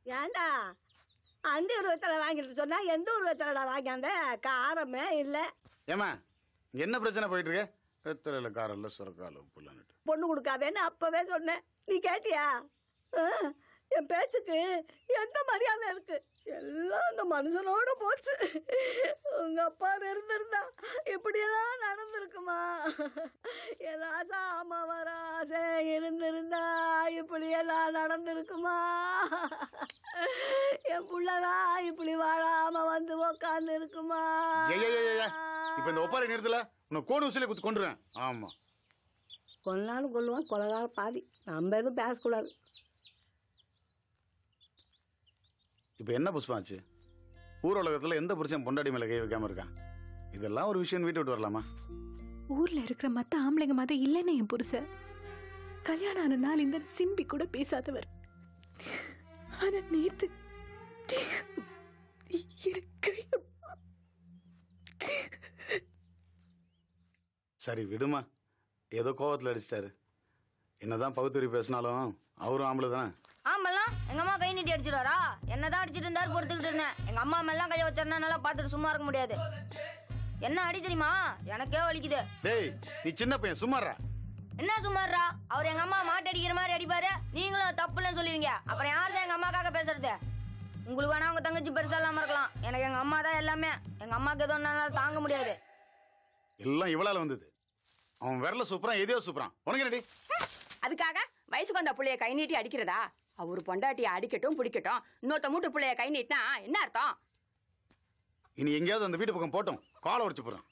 ஏண்டா அந்த உருவத்தில் வாங்கிட்டு சொன்னா எந்த உருவத்தில் வாங்கியாந்த காரமே இல்லை. ஏமா என்ன பிரச்சனை போயிட்டு இருக்கு? வெத்தலையில காரம் இல்லை, சுரக்கால உப்பு இல்லைன்னுட்டு பொண்ணு கொடுக்காதேன்னு அப்பவே சொன்னேன். நீ கேட்டியா? என் பேச்சுக்கு எந்த மரியாதை இருக்கு? எல்லாம் அந்த மனுஷனோட போச்சு. உங்க அப்பா இருந்திருந்தா இப்படியெல்லாம் நடந்திருக்குமா? என் ராசா அம்மாவராசே இருந்திருந்தா இப்படியெல்லாம் நடந்திருக்குமா? என் புள்ளதான் இப்படி வாழாம வந்து உக்காந்து இருக்குமா? இப்ப இந்த ஒப்பாரி நேரத்துல உன்னை கோடு ஊசியில குத்து கொண்டுருவேன். ஆமா, கொல்லாலும் கொல்லுவான், கொலகாலம் பாதி. நம்ம எதுவும் பேசக்கூடாது. இப்ப என்ன புஷ்பாச்சு? ஊர் உலகத்துல எந்த புருஷன் பொண்டாடி மேல கை வைக்காம இருக்கான்? இதெல்லாம் ஒரு விஷயம் வீட்டு விட்டு வரலாமா? ஊர்ல இருக்கிற மத்த ஆம்பளைங்க மாதிரி இல்லைன்னு என் புருஷன். கல்யாணம் ஆன நாள் இந்த சிம்பி கூட பேசாதவர். ஆனா நேத்து சரி விடுமா, ஏதோ கோவத்துல அடிச்சிட்டாரு. என்னதான் பகுத்தறி பேசினாலும் அவரும் ஆம்பளை தானே. ஆமெல்லாம் எங்க அம்மா கை நீட்டி அடிச்சிடுவாரா? என்னதான் அடிச்சிட்டு இருந்தாரு, பொறுத்துக்கிட்டு இருந்தேன். எங்க அம்மா மேலாம் கையை வச்சா நல்லா பார்த்துட்டு சும்மா இருக்க முடியாது. என்ன அடி தெரியுமா? எனக்கே வலிக்குது. டேய் நீ சின்ன பையன், சும்மாறா. என்ன சும்மாறா? அவர் எங்க அம்மா மாட்டு அடிக்கிற மாதிரி அடிப்பாரு, நீங்களும் தப்புலன்னு சொல்லுவீங்க. அப்புறம் யார் தான் எங்க அம்மாக்காக பேசுறது? உங்களுக்கு வேணா உங்க தங்கச்சி பெருசா இல்லாம இருக்கலாம், எனக்கு எங்க அம்மா தான் எல்லாமே. எங்க அம்மாக்கு எதுவும் என்னால தாங்க முடியாது. எல்லாம் இவளால வந்தது. அவன் விரல சூப்பரான், எதையோ சூப்பரான். உனக்கு என்னடி? அதுக்காக வயசுக்கு வந்த புள்ளைய கை நீட்டி அடிக்கிறதா? அவரு பொண்டாட்டிய அடிக்கட்டும் பிடிக்கட்டும், இன்னொருத்த மூட்டு புள்ளைய கை நீட்டினா என்ன அர்த்தம்? இனி எங்கேயாவது அந்த வீட்டு பக்கம் போட்டோம், காலை உடைச்சு போறேன்.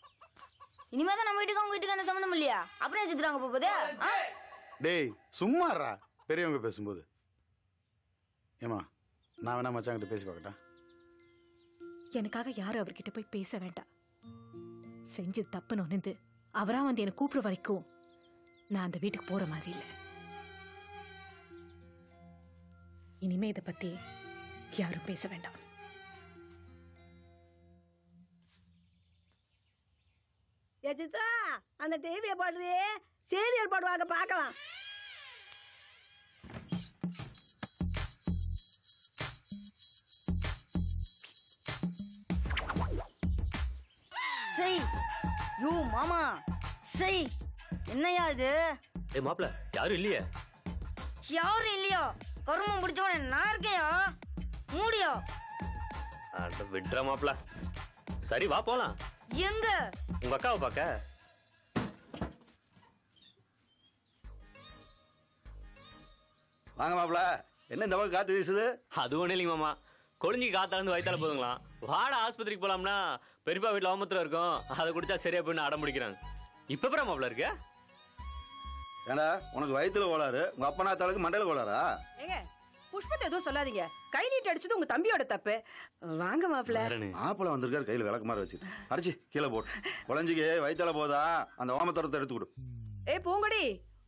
இனிமேதான் நம்ம வீட்டுக்கு உங்க வீட்டுக்கு அந்த சம்மந்தம் இல்லையா? அப்புறம் வச்சுக்கிறாங்க போகுது. டேய் சும்மாறா, பெரியவங்க பேசும்போது. ஏமா நான் வேணா மச்சாங்கிட்ட பேசி பார்க்கட்டா? எனக்காக யாரும் அவர்கிட்ட போய் பேச வேண்டாம். செஞ்சு தப்புன்னு ஒன்று அவரா வந்து என்னை கூப்பிடுற வரைக்கும் நான் அந்த வீட்டுக்கு போற மாதிரி இல்லை. இனிமே இதை பத்தி யாரும் பேச வேண்டாம். ஏ சித்ரா, அந்த டிவியை போடுறே, சீரியல் போடுவாங்க, பார்க்கலாம். சரி யூ மாமா, சரி என்னையா இது? ஏ மாப்ள, யாரும் இல்லையே. யாரும் இல்லையோ? கருமம் பிடிச்சவன நான் இருக்கையா? மூடியோ? அட விட்றா மாப்ள. சரி வா போலாம். எங்க? உங்க அக்காவை பார்க்க. வாங்க மாப்ள, என்ன இந்த பக்கம் காத்து வீசுது? அது ஒண்ணு இல்லைங்க மாமா, கொழிஞ்சி காத்தால வயித்தால போதுங்களாம். வாட ஆஸ்பத்திரிக்கு போலாம்னா பெரியப்பா வீட்டுல அவமத்துல இருக்கும், அதை குடிச்சா சரியா போயின்னு அடம் பிடிக்கிறாங்க. இப்ப அப்புறம் மாப்ள இருக்க? ஏண்டா உனக்கு வயித்துல கோளாறு, உங்க அப்பனா தாளுக்கு மண்டையில கோளாரா? ஏங்க புஷ்பத்தை எதுவும் சொல்லாதீங்க. கை நீட்டி அடிச்சது உங்க தம்பியோட தப்பு. வாங்க மாப்பிள்ள. மாப்பிள்ள வந்திருக்காரு, கையில விளக்கு மாதிரி வச்சு அடிச்சு கீழே போட்டு. குழஞ்சிக்கு வயித்தால போதா அந்த ஓமத்தரத்தை எடுத்து கொடு. ஏ பூங்கொடி,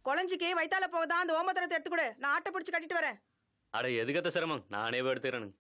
குழஞ்சிக்கு வயித்தால போகுதா அந்த ஓமத்தரத்தை எடுத்து கொடு, நான் ஆட்டை பிடிச்சு கட்டிட்டு வரேன். அட எதுக்கத்த சிரமம், நானே போய் எடுத்துக்கிறேன்.